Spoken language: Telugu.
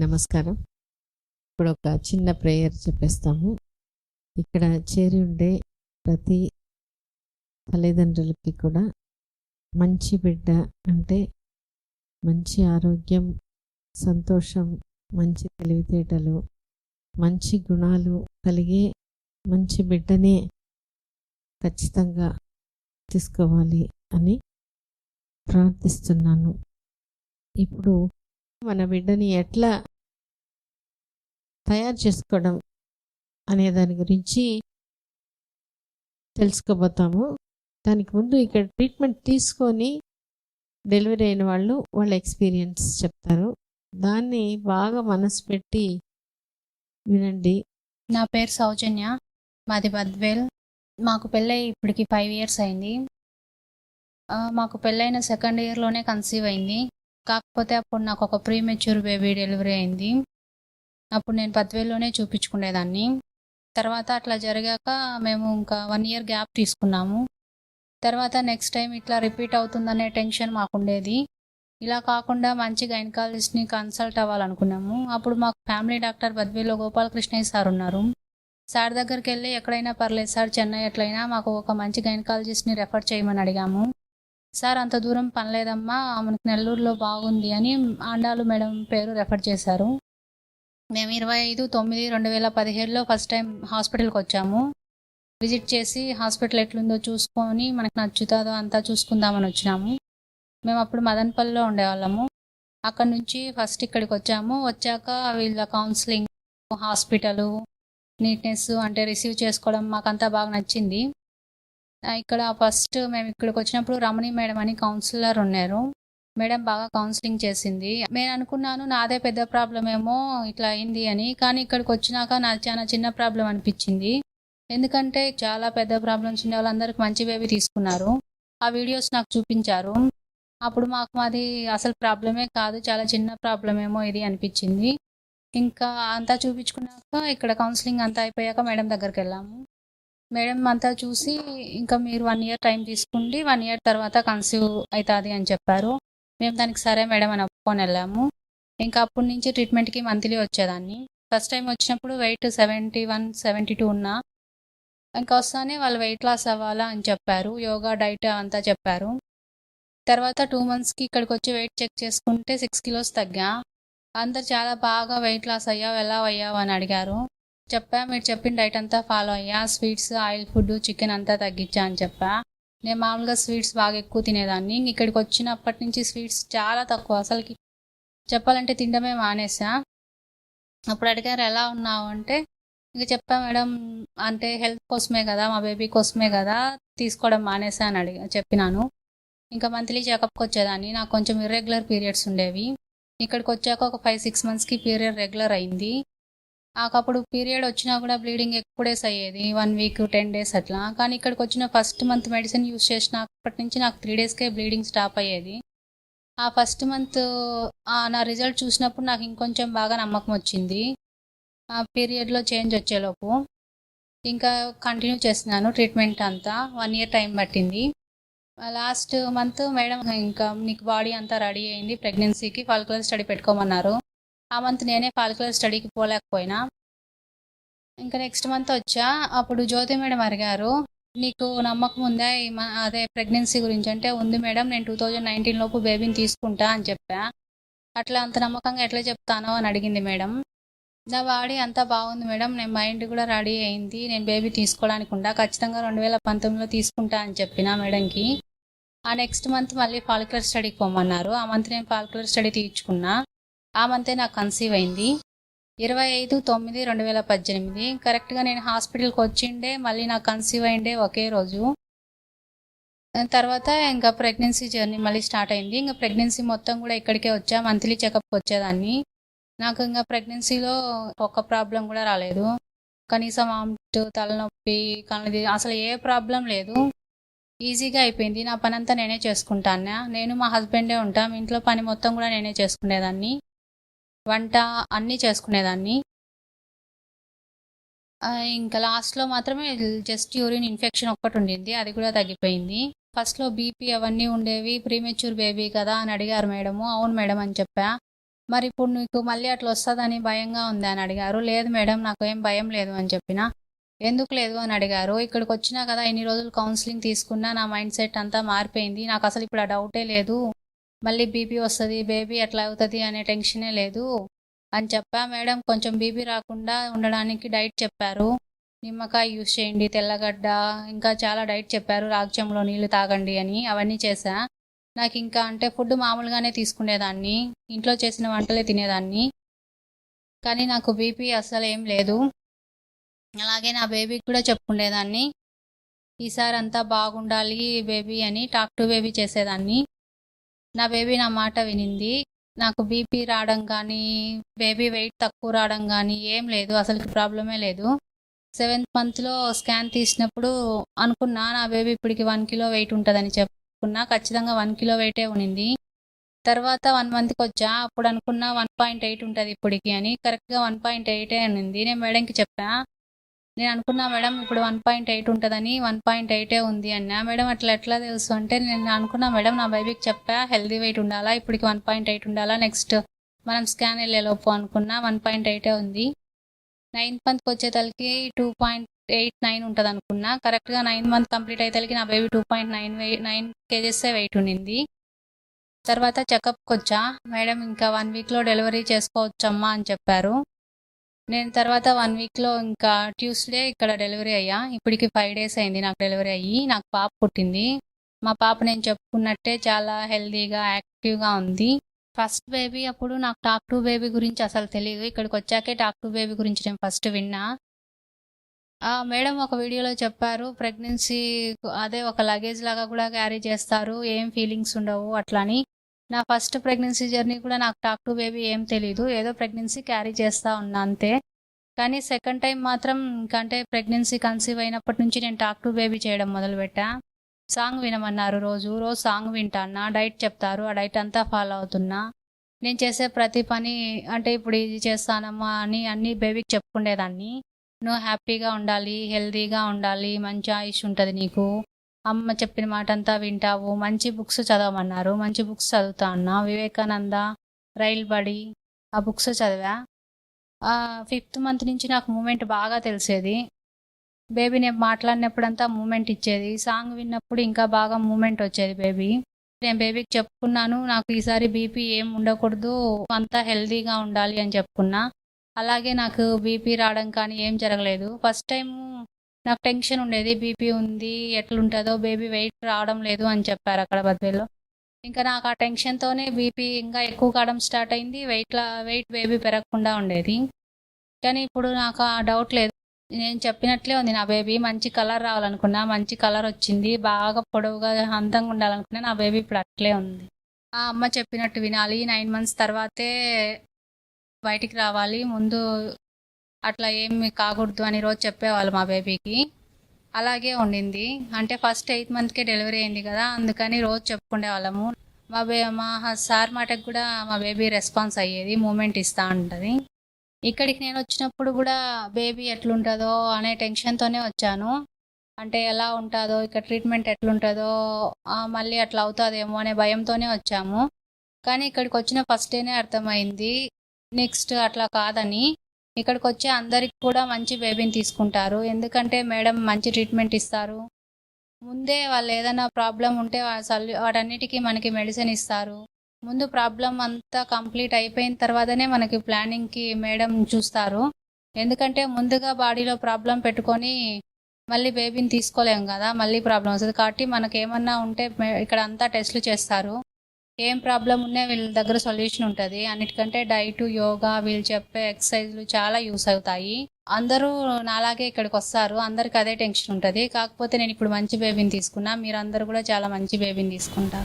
నమస్కారం. ఇప్పుడు ఒక చిన్న ప్రేయర్ చెప్పేస్తాము. ఇక్కడ చేరి ఉండే ప్రతి తల్లిదండ్రులకి కూడా మంచి బిడ్డ అంటే మంచి ఆరోగ్యం, సంతోషం, మంచి తెలివితేటలు, మంచి గుణాలు కలిగే మంచి బిడ్డనే ఖచ్చితంగా తీసుకోవాలి అని ప్రార్థిస్తున్నాను. ఇప్పుడు మన బిడ్డని ఎట్లా తయారు చేసుకోవడం అనే దాని గురించి తెలుసుకోబోతాము. దానికి ముందు ఇక్కడ ట్రీట్మెంట్ తీసుకొని డెలివరీ అయిన వాళ్ళు వాళ్ళ ఎక్స్పీరియన్స్ చెప్తారు. దాన్ని బాగా మనసు పెట్టి వినండి. నా పేరు సౌజన్య, మాది బద్వేల్. మాకు పెళ్ళై ఇప్పటికి 5 years అయింది. మాకు పెళ్ళైన 2nd yearలోనే కన్సీవ్ అయింది. కాకపోతే అప్పుడు నాకు ఒక ప్రీమెచ్యూర్ బేబీ డెలివరీ అయింది. అప్పుడు నేను బద్వేల్లోనే చూపించుకునేదాన్ని. తర్వాత అట్లా జరిగాక మేము ఇంకా 1 year గ్యాప్ తీసుకున్నాము. తర్వాత నెక్స్ట్ టైం ఇట్లా రిపీట్ అవుతుందనే టెన్షన్ మాకుండేది. ఇలా కాకుండా మంచి గైనకాలజిస్ట్ని కన్సల్ట్ అవ్వాలనుకున్నాము. అప్పుడు మాకు ఫ్యామిలీ డాక్టర్ బద్వేల్లో గోపాలకృష్ణయ్య సార్ ఉన్నారు. సార్ దగ్గరికి వెళ్ళి ఎక్కడైనా పర్లేదు సార్, చెన్నై ఎట్లయినా మాకు ఒక మంచి గైనకాలజిస్ట్ని రెఫర్ చేయమని అడిగాము. సార్ అంత దూరం పనిలేదమ్మా, మనకి నెల్లూరులో బాగుంది అని ఆండాలు మేడం పేరు రెఫర్ చేశారు. మేము 25/9/2017లో ఫస్ట్ టైం హాస్పిటల్కి వచ్చాము. విజిట్ చేసి హాస్పిటల్ ఎట్లుందో చూసుకొని మనకు నచ్చుతుందో అంతా చూసుకుందామని వచ్చినాము. మేము అప్పుడు మదనపల్లిలో ఉండేవాళ్ళము. అక్కడ నుంచి ఫస్ట్ ఇక్కడికి వచ్చాము. వచ్చాక వీళ్ళ కౌన్సిలింగ్, హాస్పిటలు, నీట్నెస్ అంటే రిసీవ్ చేసుకోవడం మాకంతా బాగా నచ్చింది. ఇక్కడ ఫస్ట్ మేము ఇక్కడికి వచ్చినప్పుడు రమణి మేడం అని కౌన్సిలర్ ఉన్నారు. మేడం బాగా కౌన్సిలింగ్ చేసింది. నేను అనుకున్నాను నాదే పెద్ద ప్రాబ్లం ఏమో ఇట్లా అయింది అని, కానీ ఇక్కడికి వచ్చినాక నాకు చాలా చిన్న ప్రాబ్లం అనిపించింది. ఎందుకంటే చాలా పెద్ద ప్రాబ్లమ్స్ ఉండే వాళ్ళందరికీ మంచి బేబీ తీసుకున్నారు. ఆ వీడియోస్ నాకు చూపించారు. అప్పుడు మాది అసలు ప్రాబ్లమే కాదు, చాలా చిన్న ప్రాబ్లం ఏమో ఇది అనిపించింది. ఇంకా అంతా చూపించుకున్నాక ఇక్కడ కౌన్సిలింగ్ అంతా అయిపోయాక మేడం దగ్గరికి వెళ్ళాము. మేడం అంతా చూసి ఇంకా మీరు 1 year టైం తీసుకోండి, 1 year తర్వాత కన్సీవ్ అవుతుంది అని చెప్పారు. మేము దానికి సరే మేడం అని ఒప్పుకొని వెళ్ళాము. ఇంకా అప్పటి నుంచి ట్రీట్మెంట్కి మంత్లీ వచ్చేదాన్ని. ఫస్ట్ టైం వచ్చినప్పుడు వెయిట్ 71-72 ఉన్నా. ఇంకా వస్తానే వాళ్ళు వెయిట్ లాస్ అవ్వాలా అని చెప్పారు. యోగా, డైట్ అంతా చెప్పారు. తర్వాత 2 monthsకి ఇక్కడికి వచ్చి వెయిట్ చెక్ చేసుకుంటే 6 kilos తగ్గా. అందరు చాలా బాగా వెయిట్ లాస్ అయ్యావు, ఎలా అయ్యావు అని అడిగారు. చెప్పా, మీరు చెప్పిన డైట్ అంతా ఫాలో అయ్యా, స్వీట్స్, ఆయిల్ ఫుడ్, చికెన్ అంతా తగ్గించా అని చెప్పా. నేను మామూలుగా స్వీట్స్ బాగా ఎక్కువ తినేదాన్ని. ఇక్కడికి వచ్చినప్పటి నుంచి స్వీట్స్ చాలా తక్కువ, అసలుకి చెప్పాలంటే తినడమే మానేసా. అప్పుడు అడిగారు ఎలా ఉన్నావు అంటే ఇంక చెప్పా, మేడం అంటే హెల్త్ కోసమే కదా, మా బేబీ కోసమే కదా తీసుకోవడం మానేసా అని చెప్పినాను. ఇంకా మంత్లీ చెకప్కి వచ్చేదాన్ని. నాకు కొంచెం ఇర్రెగ్యులర్ పీరియడ్స్ ఉండేవి. ఇక్కడికి వచ్చాక ఒక 5-6 monthsకి పీరియడ్ రెగ్యులర్ అయింది. అప్పుడు పీరియడ్ వచ్చినా కూడా బ్లీడింగ్ ఎక్కువ డేస్ అయ్యేది, 1 week 10 days అట్లా. కానీ ఇక్కడికి వచ్చిన ఫస్ట్ మంత్ మెడిసిన్ యూస్ చేసినప్పటి నుంచి నాకు 3 daysకే బ్లీడింగ్ స్టాప్ అయ్యేది. ఆ ఫస్ట్ మంత్ నా రిజల్ట్ చూసినప్పుడు నాకు ఇంకొంచెం బాగా నమ్మకం వచ్చింది. ఆ పీరియడ్లో చేంజ్ వచ్చేలోపు ఇంకా కంటిన్యూ చేస్తున్నాను ట్రీట్మెంట్ అంతా. 1 year టైం పట్టింది. లాస్ట్ మంత్ మేడం ఇంకా నీకు బాడీ అంతా రెడీ అయింది, ప్రెగ్నెన్సీకి ఫాలిక్యులర్ స్టడీ పెట్టుకోమన్నారు. ఆ మంత్ నేనే ఫాలిక్యులర్ స్టడీకి పోలేకపోయినా. ఇంకా నెక్స్ట్ మంత్ వచ్చా. అప్పుడు జ్యోతి మేడం అడిగారు, నీకు నమ్మకం ఉందా అదే ప్రెగ్నెన్సీ గురించి అంటే, ఉంది మేడం, నేను 2019 లోపు బేబీని తీసుకుంటా అని చెప్పా. అట్లా అంత నమ్మకంగా ఎట్లా చెప్తానో అని అడిగింది మేడం. నా బాడీ అంతా బాగుంది మేడం, నేను మైండ్ కూడా రెడీ అయింది, నేను బేబీ తీసుకోవడానికి ఉండా, ఖచ్చితంగా 2019లో తీసుకుంటా అని చెప్పిన మేడంకి. ఆ నెక్స్ట్ మంత్ మళ్ళీ ఫాలిక్యులర్ స్టడీకి పోమన్నారు. ఆ మంత్ నేను ఫాలిక్యులర్ స్టడీ తీర్చుకున్నా. ఆ మంతే నాకు కన్సీవ్ అయింది. 25/9/2018 కరెక్ట్గా నేను హాస్పిటల్కి వచ్చిండే, మళ్ళీ నాకు కన్సీవ్ అయిండే ఒకే రోజు. తర్వాత ఇంకా ప్రెగ్నెన్సీ జర్నీ మళ్ళీ స్టార్ట్ అయింది. ఇంకా ప్రెగ్నెన్సీ మొత్తం కూడా ఇక్కడికే వచ్చా, మంత్లీ చెకప్కి వచ్చేదాన్ని. నాకు ఇంకా ప్రెగ్నెన్సీలో ఒక్క ప్రాబ్లం కూడా రాలేదు. కనీసం వామిట్, తలనొప్పి, కళ్ళది అసలు ఏ ప్రాబ్లం లేదు. ఈజీగా అయిపోయింది. నా పని అంతా నేనే చేసుకుంటాను. నేను మా హస్బెండే ఉంటాం. ఇంట్లో పని మొత్తం కూడా నేనే చేసుకునేదాన్ని. వంట అన్నీ చేసుకునేదాన్ని. ఇంకా లాస్ట్లో మాత్రమే జస్ట్ యూరిన్ ఇన్ఫెక్షన్ ఒక్కటి ఉండింది, అది కూడా తగ్గిపోయింది. ఫస్ట్లో బీపీ అవన్నీ ఉండేవి, ప్రీమెచ్యూర్ బేబీ కదా అని అడిగారు మేడము. అవును మేడం అని చెప్పా. మరి ఇప్పుడు నీకు మళ్ళీ అట్లా వస్తుందని భయంగా ఉంది అని అడిగారు. లేదు మేడం నాకు ఏం భయం లేదు అని చెప్పిన. ఎందుకు లేదు అని అడిగారు. ఇక్కడికి వచ్చినా కదా ఇన్ని రోజులు కౌన్సిలింగ్ తీసుకున్నా నా మైండ్ సెట్ అంతా మారిపోయింది. నాకు అసలు ఇప్పుడు ఆ డౌటే లేదు. మళ్ళీ బీపీ వస్తుంది, బేబీ ఎట్లా అవుతుంది అనే టెన్షనే లేదు అని చెప్పా. మేడం కొంచెం బీపీ రాకుండా ఉండడానికి డైట్ చెప్పారు. నిమ్మకాయ యూస్ చేయండి, తెల్లగడ్డ, ఇంకా చాలా డైట్ చెప్పారు. రాగ్జంలో నీళ్లు తాగండి అని అవన్నీ చేశా. నాకు ఇంకా అంటే ఫుడ్ మామూలుగానే తీసుకునేదాన్ని, ఇంట్లో చేసిన వంటలే తినేదాన్ని. కానీ నాకు బీపీ అస్సలు ఏం లేదు. అలాగే నా బేబీకి కూడా చెప్పుకునేదాన్ని, ఈసారి అంతా బాగుండాలి బేబీ అని టాక్ టు బేబీ చేసేదాన్ని. నా బేబీ నా మాట వినింది. నాకు బీపీ రావడం కానీ బేబీ వెయిట్ తక్కువ రావడం కానీ ఏం లేదు, అసలు ప్రాబ్లమే లేదు. 7th మంత్లో స్కాన్ తీసినప్పుడు అనుకున్నా నా బేబీ ఇప్పటికి 1 కిలో వెయిట్ ఉంటుందని చెప్పుకున్నా. ఖచ్చితంగా 1 కిలో వెయిటే ఉన్నింది. తర్వాత 1 మంత్కి వచ్చా, అప్పుడు అనుకున్నా 1.8 ఉంటుంది ఇప్పటికి అని. కరెక్ట్గా 1.8 ఉన్నింది. నేను మేడంకి చెప్పా, నేను అనుకున్నా మేడం ఇప్పుడు 1.8 ఉంటుందని, 1.8 ఉంది అన్నా. మేడం అట్లా ఎట్లా తెలుసు అంటే, నేను అనుకున్నా మేడం నా బేబీకి చెప్పా హెల్దీ వెయిట్ ఉండాలా, ఇప్పటికి 1.8 ఉండాలా, నెక్స్ట్ మనం స్కాన్ వెళ్ళేలోపు అనుకున్నా 1.8 ఉంది. 9th మంత్కి వచ్చేతలకి 2.89 ఉంటుంది అనుకున్నా. కరెక్ట్గా 9th మంత్ కంప్లీట్ అయ్యేతలకి నా బేబీ 2.9 kgs వెయిట్ ఉండింది. తర్వాత చెకప్కి వచ్చా. మేడం ఇంకా 1 వీక్లో డెలివరీ చేసుకోవచ్చమ్మా అని చెప్పారు. నేను తర్వాత 1 వీక్లో ఇంకా ట్యూస్డే ఇక్కడ డెలివరీ అయ్యా. ఇప్పటికి 5 days అయింది నాకు డెలివరీ అయ్యి. నాకు పాప పుట్టింది. మా పాప నేను చెప్పుకున్నట్టే చాలా హెల్దీగా యాక్టివ్గా ఉంది. ఫస్ట్ బేబీ అప్పుడు నాకు టాక్ టు బేబీ గురించి అసలు తెలియదు. ఇక్కడికి వచ్చాకే టాక్ టు బేబీ గురించి నేను ఫస్ట్ విన్నా. మేడం ఒక వీడియోలో చెప్పారు ప్రెగ్నెన్సీ అదే ఒక లగేజ్ లాగా కూడా క్యారీ చేస్తారు, ఏం ఫీలింగ్స్ ఉండవు అట్లని. నా ఫస్ట్ ప్రెగ్నెన్సీ జర్నీ కూడా నాకు టాక్ టు బేబీ ఏం తెలీదు, ఏదో ప్రెగ్నెన్సీ క్యారీ చేస్తూ ఉన్నా అంతే. కానీ సెకండ్ టైం మాత్రం అంటే ప్రెగ్నెన్సీ కన్సీవ్ అయినప్పటి నుంచి నేను టాక్ టు బేబీ చేయడం మొదలుపెట్టా. సాంగ్ వినమన్నారు, రోజు సాంగ్ వింటాన్నా, డైట్ చెప్తారు, ఆ డైట్ అంతా ఫాలో అవుతున్నా. నేను చేసే ప్రతి పని అంటే ఇప్పుడు ఇది చేస్తానమ్మా అని అన్నీ బేబీకి చెప్పుకునేదాన్ని. నువ్వు హ్యాపీగా ఉండాలి, హెల్దీగా ఉండాలి, మంచి ఆయుష్ ఉంటుంది నీకు, అమ్మ చెప్పిన మాట అంతా వింటావు, మంచి బుక్స్ చదవమన్నారు, మంచి బుక్స్ చదువుతా అన్నా. వివేకానంద, రైల్ బడి ఆ బుక్స్ చదివా. 5th మంత్ నుంచి నాకు మూమెంట్ బాగా తెలిసేది. బేబీ నేను మాట్లాడినప్పుడంతా మూమెంట్ ఇచ్చేది, సాంగ్ విన్నప్పుడు ఇంకా బాగా మూమెంట్ వచ్చేది బేబీ. నేను బేబీకి చెప్పుకున్నాను నాకు ఈసారి బీపీ ఏం ఉండకూడదు, అంతా హెల్దీగా ఉండాలి అని చెప్పుకున్నా. అలాగే నాకు బీపీ రావడం కానీ ఏం జరగలేదు. ఫస్ట్ టైము నాకు టెన్షన్ ఉండేది, బీపీ ఉంది ఎట్లుంటుందో, బేబీ వెయిట్ రావడం లేదు అని చెప్పారు అక్కడ బద్వేలో. ఇంకా నాకు ఆ టెన్షన్తోనే బీపీ ఇంకా ఎక్కువ కావడం స్టార్ట్ అయింది, వెయిట్ బేబీ పెరగకుండా ఉండేది. కానీ ఇప్పుడు నాకు ఆ డౌట్ లేదు, నేను చెప్పినట్లే ఉంది నా బేబీ. మంచి కలర్ రావాలనుకున్నా, మంచి కలర్ వచ్చింది, బాగా పొడవుగా అందంగా ఉండాలనుకున్నా, నా బేబీ ఇప్పుడు అట్లే ఉంది. ఆ అమ్మ చెప్పినట్టు వినాలి, 9 months తర్వాతే బయటికి రావాలి, ముందు అట్లా ఏమి కాకూడదు అని రోజు చెప్పేవాళ్ళు మా బేబీకి. అలాగే ఉండింది. అంటే ఫస్ట్ 8th monthకే డెలివరీ అయింది కదా, అందుకని రోజు చెప్పుకునే వాళ్ళము. మా సార్ మాటకు కూడా మా బేబీ రెస్పాన్స్ అయ్యేది, మూమెంట్ ఇస్తూ ఉంటుంది. ఇక్కడికి నేను వచ్చినప్పుడు కూడా బేబీ ఎట్లుంటుందో అనే టెన్షన్తోనే వచ్చాను. అంటే ఎలా ఉంటుందో, ఇక్కడ ట్రీట్మెంట్ ఎట్లుంటుందో, మళ్ళీ అట్లా అవుతుందేమో అనే భయంతోనే వచ్చాము. కానీ ఇక్కడికి వచ్చిన ఫస్ట్ డేనే అర్థమైంది నెక్స్ట్ అట్లా కాదని. ఇక్కడికి వచ్చే అందరికి కూడా మంచి బేబీని తీసుకుంటారు, ఎందుకంటే మేడం మంచి ట్రీట్మెంట్ ఇస్తారు. ముందే వాళ్ళు ఏదైనా ప్రాబ్లం ఉంటే వాటన్నిటికీ మనకి మెడిసిన్ ఇస్తారు. ముందు ప్రాబ్లం అంతా కంప్లీట్ అయిపోయిన తర్వాతనే మనకి ప్లానింగ్కి మేడం చూస్తారు. ఎందుకంటే ముందుగా బాడీలో ప్రాబ్లం పెట్టుకొని మళ్ళీ బేబీని తీసుకోలేము కదా, మళ్ళీ ప్రాబ్లం వస్తుంది. కాబట్టి మనకి ఏమన్నా ఉంటే ఇక్కడ అంతా టెస్టులు చేస్తారు, ఏం ప్రాబ్లం ఉన్నా వీళ్ళ దగ్గర సొల్యూషన్ ఉంటుంది. అన్నిటికంటే డైట్, యోగా, వీళ్ళు చెప్పే ఎక్సర్సైజ్లు చాలా యూస్ అవుతాయి. అందరూ నాలాగే ఇక్కడికి వస్తారు, అందరికి అదే టెన్షన్ ఉంటుంది. కాకపోతే నేను ఇప్పుడు మంచి బేబీని తీసుకున్నా, మీరందరూ కూడా చాలా మంచి బేబీని తీసుకుంటారు.